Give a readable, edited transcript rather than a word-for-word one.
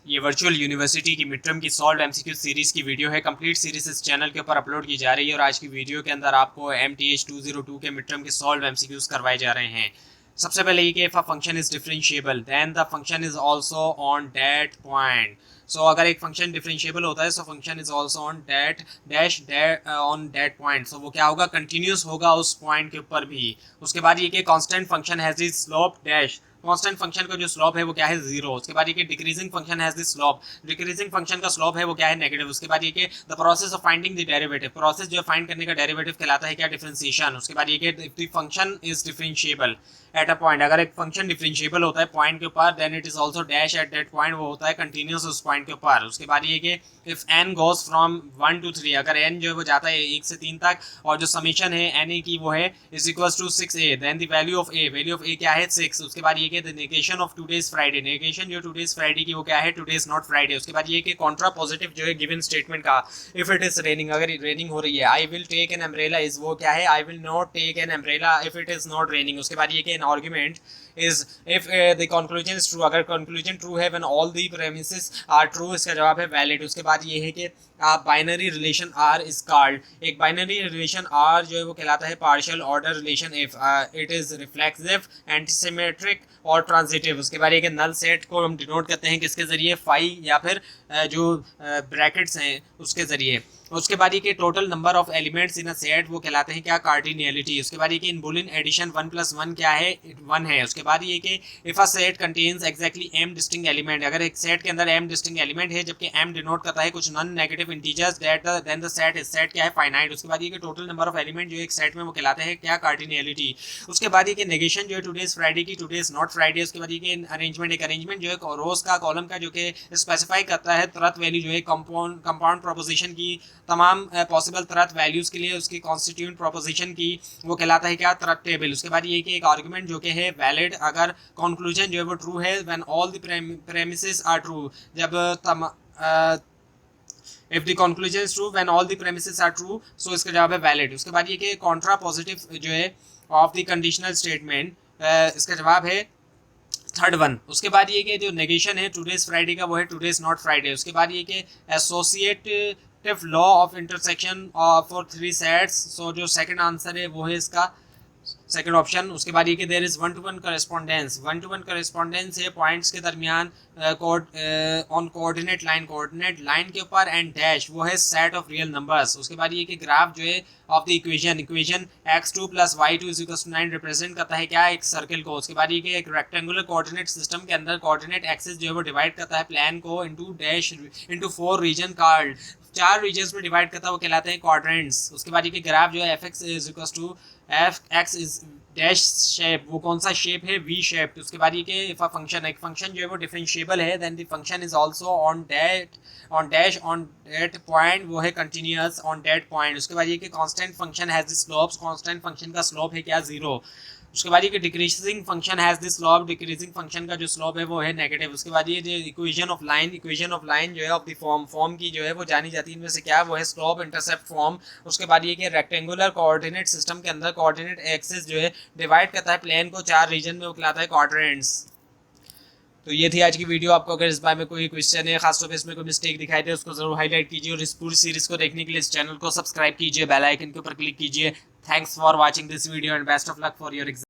ये virtual university की mid term की सॉल्व एमसीक्यू सीरीज़ की वीडियो है। कंप्लीट सीरीज इस चैनल के ऊपर अपलोड की जा रही है और आज की वीडियो के अंदर आपको MTH 202 के मिड टर्म के सॉल्व एमसीक्यूज करवाए जा रहे हैं। सबसे पहले ये कि if a function is differentiable then the function is also on that point. So अगर एक फंक्शन डिफरेंशिएबल होता है so function is also on that dash on that point. So वो क्या होगा, कंटिन्यूस होगा उस पॉइंट के ऊपर भी। उसके बाद ये कि constant function has the slope dash, constant function का जो स्लोप है वो क्या है, 0। उसके बाद ये कि decreasing function has the slope, decreasing function का स्लोप है वो क्या है, नेगेटिव। उसके बाद ये कि the process of finding the derivative, process जो फाइंड करने का डेरिवेटिव कहलाता है क्या, डिफरेंशिएशन। उसके बाद ये कि if the function is differentiable at a point, अगर एक फंक्शन डिफरेंशिएबल होता है पॉइंट के ऊपर then it is also dash at that point, वो होता है कंटीन्यूअस उस पॉइंट के ऊपर। उसके बाद ये कि if n goes from 1 to 3, अगर n जो है वो जाता है 1 से 3 तक और जो समीशन है na की वो है is equals to 6a, then the value of a क्या है, 6। उसके बाद ये कि the negation of today's Friday, negation जो टुडेज फ्राइडे की वो क्या है, टुडेज नॉट फ्राइडे। उसके बाद ये कि कॉन्ट्रा पॉजिटिव जो है गिवन स्टेटमेंट का, इफ इट इज रेनिंग, अगर रेनिंग हो रही है, I will take an umbrella इज वो क्या है, I will not take an umbrella if it is not raining. उसके बाद ये कि an argument is if the conclusion is true, अगर conclusion true है when all the premises are true, इसका जवाब है valid। उसके बाद ये है कि binary relation R is called, एक बाइनरी रिलेशन R जो है वो कहलाता है partial order relation if it is reflexive, antisymmetric और ट्रांजिटिव। उसके बाद ये कि नल सेट को हम डिनोट करते हैं किसके जरिए, फाई या फिर जो ब्रैकेट्स हैं उसके जरिए। उसके बाद ये कि total number of elements in a set वो कहलाते हैं क्या, कार्डिनियलिटी। उसके बाद ये कि इन बुलियन एडिशन 1 + 1 क्या है, 1 है। उसके बाद ये कि if a set contains exactly m distinct element, अगर एक सेट के अंदर m डिस्टिंक्ट एलिमेंट है जबकि m डिनोट करता है कुछ non negative integers then the set is, set क्या है, फाइनाइट। उसके बाद ये कि टोटल नंबर ऑफ एलिमेंट जो एक सेट में वो कहलाते हैं क्या, कार्डिनियलिटी। उसके बाद ये कि नेगेशन जो है टुडेज फ्राइडे की, टुडेज नॉट फ्राइडे। उसके बाद ये कि अरेंजमेंट, एक अरेंजमेंट जो है रोज का कॉलम का जो कि स्पेसिफाई करता है तरत वैल्यू जो है कंपाउंड प्रोपोजिशन की तमाम पॉसिबल तरत वैल्यूज के लिए उसकी कॉन्स्टिट्यूएंट प्रोपोजिशन की वो कहलाता है क्या, तरत टेबल। उसके बाद ये कि एक आर्गुमेंट जो कि है वैलिड अगर कंक्लूजन जो है वो ट्रू है when all the premises are true, जब if the conclusion is true when all the premises are true, so इसका जवाब है वैलिड। उसके बाद ये कि कॉन्ट्रा पॉजिटिव जो है ऑफ द कंडीशनल स्टेटमेंट, इसका जवाब है थर्ड वन। उसके बाद ये कि जो नेगेशन है टुडेज फ्राइडे का वो है टुडेज नॉट फ्राइडे। उसके बाद ये कि associative law of intersection for 3 sets, so जो सेकंड आंसर है वो है इसका सेकंड ऑप्शन। उसके बाद ये कि there is 1-to-1 correspondence, 1-to-1 correspondence है पॉइंट्स के दरमियान on coordinate line, coordinate line के ऊपर, एंड डैश वो है सेट ऑफ रियल नंबर्स। उसके बाद ये कि ग्राफ जो है of the equation x2 + y2 = 9 represent करता है क्या, एक सर्कल को। उसके बाद ये कि एक रेक्टेंगुलर कोऑर्डिनेट सिस्टम के अंदर कोऑर्डिनेट एक्सिस जो है वो डिवाइड करता है प्लान को into dash into 4 region called, 4 regions में डिवाइड करता है वो कहलाते हैं क्वाड्रेंट्स। उसके बाद ये कि ग्राफ जो है f(x) इज डैश शेप, वो कौन सा शेप है, वी शेप। उसके बाद ये कि इफ अ फंक्शन, एक फंक्शन जो है वो डिफरेंशिएबल है then the function is also on dash on that point, वो है कंटिन्यूअस ऑन दैट पॉइंट। उसके बाद ये कि constant function has the slopes, constant function का स्लोप है क्या, 0। उसके बाद ये कि decreasing function has the slope, decreasing function का जो स्लोप है वो है नेगेटिव। उसके बाद ये जो इक्वेशन ऑफ लाइन जो है ऑफ द फॉर्म की जो है वो जानी जाती है इनमें से क्या, वो है स्लोप इंटरसेप्ट फॉर्म। उसके बाद ये कि रेक्टेंगुलर कोऑर्डिनेट सिस्टम के अंदर कोऑर्डिनेट एक्सिस जो है डिवाइड करता है प्लेन को 4 रीजन में, वो कहलाता है क्वाड्रेंट्स। तो ये थी आज की वीडियो। आपको अगर इस बारे में कोई क्वेश्चन है, खासतौर पे इसमें कोई मिस्टेक दिखाई दे उसको जरूर हाईलाइट कीजिए और इस पूरी सीरीज को देखने के लिए इस चैनल को सब्सक्राइब कीजिए, बेल आइकन के ऊपर क्लिक कीजिए। Thanks for watching this video and best of luck for your exam.